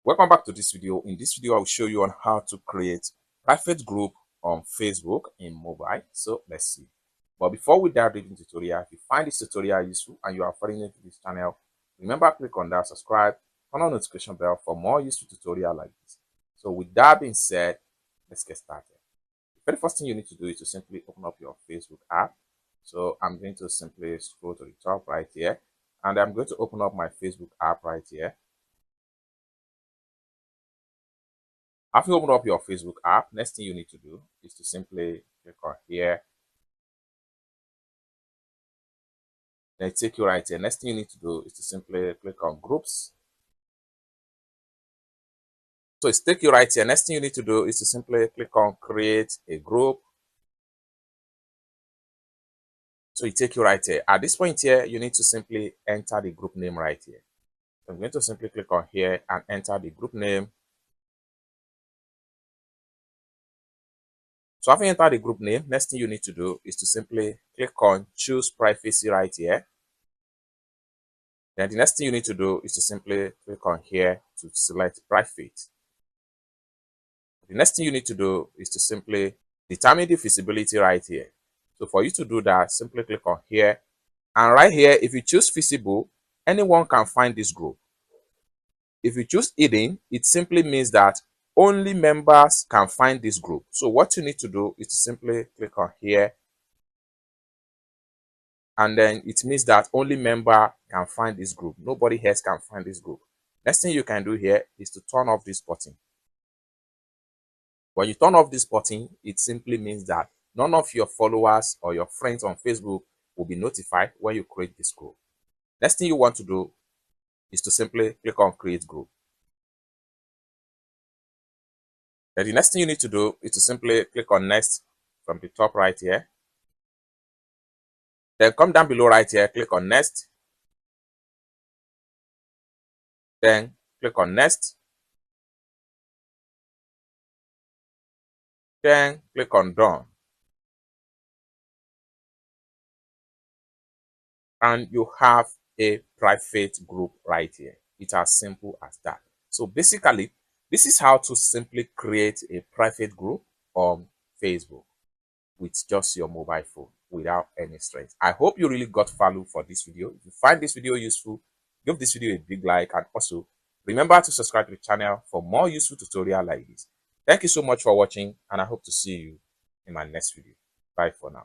Welcome back to this video. In this video, I will show you on how to create private group on Facebook in mobile. So let's see. But before we dive into the tutorial, if you find this tutorial useful and you are foreign to this channel, remember click on that subscribe, turn on notification bell for more useful tutorial like this. So with that being said, let's get started. The very first thing you need to do is to simply open up your Facebook app. So I'm going to simply scroll to the top right here, and I'm going to open up my Facebook app right here. After you open up your Facebook app, next thing you need to do is to simply click on here. Then take you right here. Next thing you need to do is to simply click on groups. So it's take you right here. Next thing you need to do is to simply click on create a group. So it take you right here. At this point here, you need to simply enter the group name right here. So I'm going to simply click on here and enter the group name. So after you enter the group name, next thing you need to do is to simply click on choose privacy right here. Then the next thing you need to do is to simply click on here to select private. The next thing you need to do is to simply determine the visibility right here. So for you to do that, simply click on here. And right here, if you choose visible, anyone can find this group. If you choose hidden, it simply means that only members can find this group. So what you need to do is to simply click on here. And then it means that only member can find this group. Nobody else can find this group. Next thing you can do here is to turn off this button. When you turn off this button, it simply means that none of your followers or your friends on Facebook will be notified when you create this group. Next thing you want to do is to simply click on create group. Then the next thing you need to do is to simply click on next from the top right here. Then come down below right here, click on next. Then click on next. Then click on done. And you have a private group right here. It's as simple as that. So basically, this is how to simply create a private group on Facebook with just your mobile phone without any stress. I hope you really got value for this video. If you find this video useful, give this video a big like, and also remember to subscribe to the channel for more useful tutorials like this. Thank you so much for watching, and I hope to see you in my next video. Bye for now.